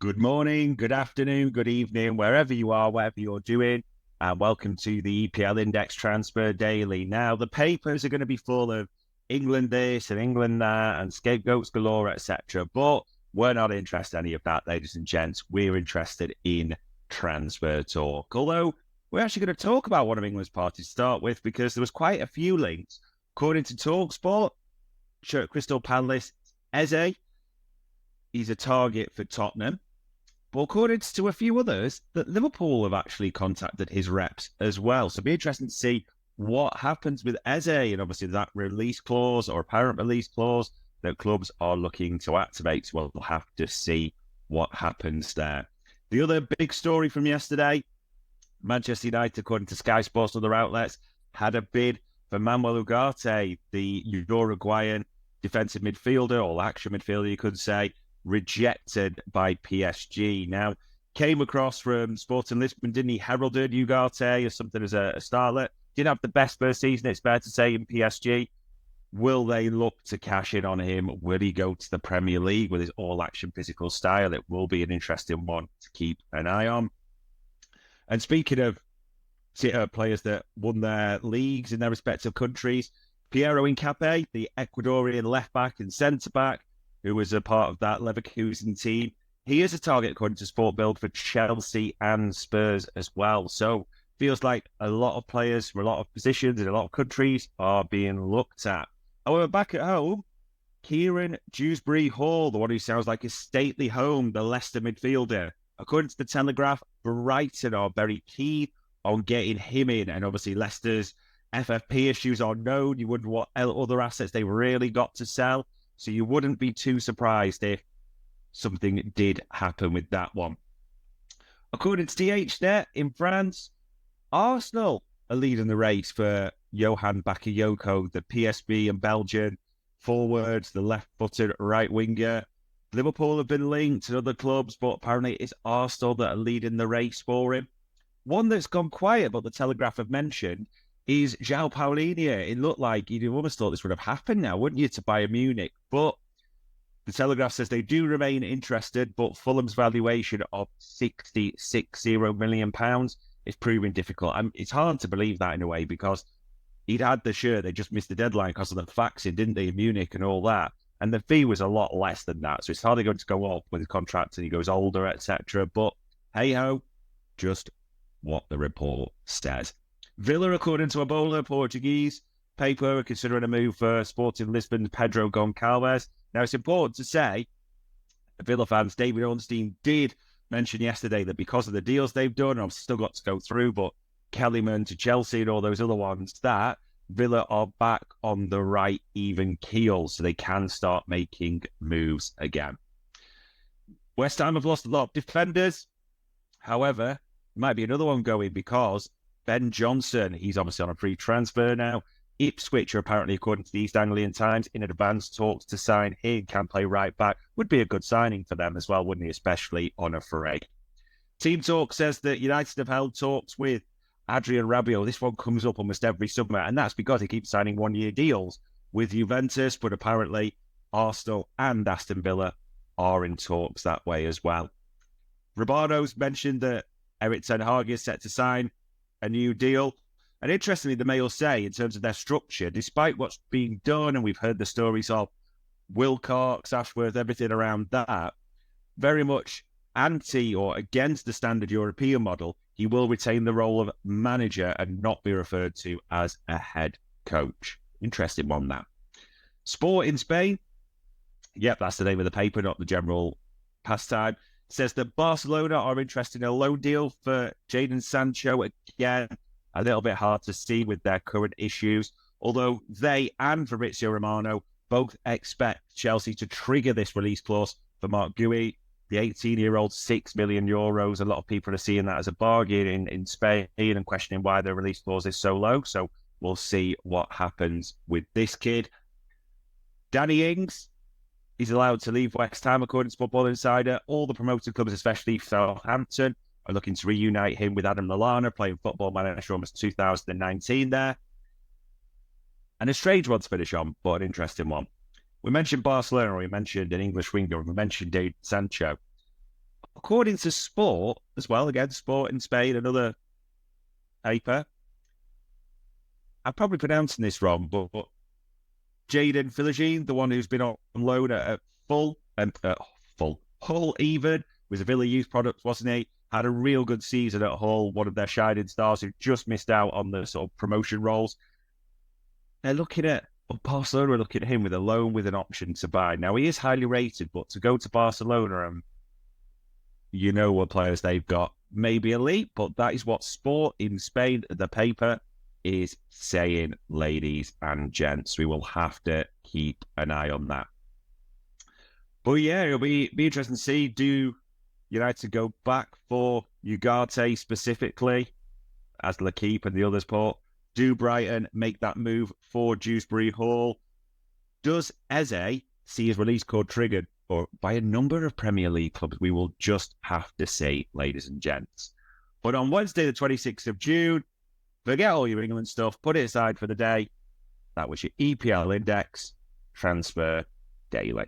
Good morning, good afternoon, good evening, wherever you are, whatever you're doing, and welcome to the EPL Index Transfer Daily. Now, the papers are going to be full of England this and England that and scapegoats galore, etc. But we're not interested in any of that, ladies and gents. We're interested in transfer talk. Although, we're actually going to talk about one of England's parties to start with because there was quite a few links. According to TalkSport, Crystal Palace, Eze, he's a target for Tottenham. But according to a few others, that Liverpool have actually contacted his reps as well. So it'll be interesting to see what happens with Eze and obviously that release clause or apparent release clause that clubs are looking to activate. So we'll have to see what happens there. The other big story from yesterday, Manchester United, according to Sky Sports and other outlets, had a bid for Manuel Ugarte, the Uruguayan defensive midfielder, or action midfielder, you could say, rejected by PSG. Now, came across from Sporting Lisbon, didn't he? Heralded Ugarte or something as a starlet. Didn't have the best first season, it's fair to say, in PSG. Will they look to cash in on him? Will he go to the Premier League with his all-action physical style? It will be an interesting one to keep an eye on. And speaking of players that won their leagues in their respective countries, Piero Hincapié, the Ecuadorian left-back and centre-back, who was a part of that Leverkusen team. He is a target, according to Sport Build, for Chelsea and Spurs as well. So feels like a lot of players from a lot of positions in a lot of countries are being looked at. However, back at home, Kieran Dewsbury-Hall, the one who sounds like a stately home, the Leicester midfielder. According to the Telegraph, Brighton are very keen on getting him in. And obviously Leicester's FFP issues are known. You wonder what other assets they really got to sell. So you wouldn't be too surprised if something did happen with that one. According to THNet in France, Arsenal are leading the race for Johan Bakayoko, the PSV and Belgian forwards, the left-footed right winger. Liverpool have been linked to other clubs, but apparently it's Arsenal that are leading the race for him. One that's gone quiet, but the Telegraph have mentioned, is João Paulinho. It looked like you'd almost thought this would have happened now, wouldn't you, to Bayern Munich? But the Telegraph says they do remain interested, but Fulham's valuation of £60 million is proving difficult. It's hard to believe that in a way because he'd had the shirt. They just missed the deadline because of the faxing, didn't they, in Munich and all that. And the fee was a lot less than that. So it's hardly going to go up with his contract and he goes older, etc. But hey-ho, just what the report says. Villa, according to Abola, Portuguese paper, are considering a move for Sporting Lisbon's Pedro Goncalves. Now, it's important to say, Villa fans, David Ornstein did mention yesterday that because of the deals they've done, I've still got to go through, but Kellyman to Chelsea and all those other ones, that Villa are back on the right even keel, so they can start making moves again. West Ham have lost a lot of defenders. However, might be another one going because Ben Johnson, he's obviously on a free transfer now. Ipswich are apparently, according to the East Anglian Times, in advanced talks to sign him. Can play right back. Would be a good signing for them as well, wouldn't he? Especially on a free. Team Talk says that United have held talks with Adrian Rabiot. This one comes up almost every summer, and that's because he keeps signing one-year deals with Juventus, but apparently Arsenal and Aston Villa are in talks that way as well. Roberto's mentioned that Erik ten Hag is set to sign a new deal. And interestingly, the Mail say, in terms of their structure, despite what's being done, and we've heard the stories of Wilcox, Ashworth, everything around that, very much anti or against the standard European model, he will retain the role of manager and not be referred to as a head coach. Interesting one, that. Sport in Spain, yep, that's the name of the paper, not the general pastime, says that Barcelona are interested in a loan deal for Jadon Sancho again. A little bit hard to see with their current issues, although they and Fabrizio Romano both expect Chelsea to trigger this release clause for Mark Gui, the 18-year-old, €6 million. A lot of people are seeing that as a bargain in Spain and questioning why the release clause is so low. So we'll see what happens with this kid. Danny Ings, he's allowed to leave West Ham, according to Football Insider. All the promoted clubs, especially Southampton, are looking to reunite him with Adam Lallana, playing Football Manager almost 2019 there. And a strange one to finish on, but an interesting one. We mentioned Barcelona, we mentioned an English winger, we mentioned Jadon Sancho. according to Sport as well, again, Sport in Spain, another paper. I'm probably pronouncing this wrong, but Jaden Philogene, the one who's been on loan at full and Hull even, was a Villa youth product, wasn't he? Had a real good season at Hull, one of their shining stars who just missed out on the sort of promotion roles. They're looking at Barcelona are looking at him with a loan with an option to buy. Now he is highly rated, but to go to Barcelona, you know what players they've got, maybe elite, but that is what Sport in Spain, the paper, is saying, ladies and gents. We will have to keep an eye on that. But yeah, it'll be interesting to see. Do United go back for Ugarte specifically, as L'Equipe and the others put? Do Brighton make that move for Dewsbury Hall? Does Eze see his release code triggered or by a number of Premier League clubs? We will just have to see, ladies and gents. But on Wednesday, the 26th of June, forget all your England stuff, put it aside for the day. That was your EPL Index Transfer Daily.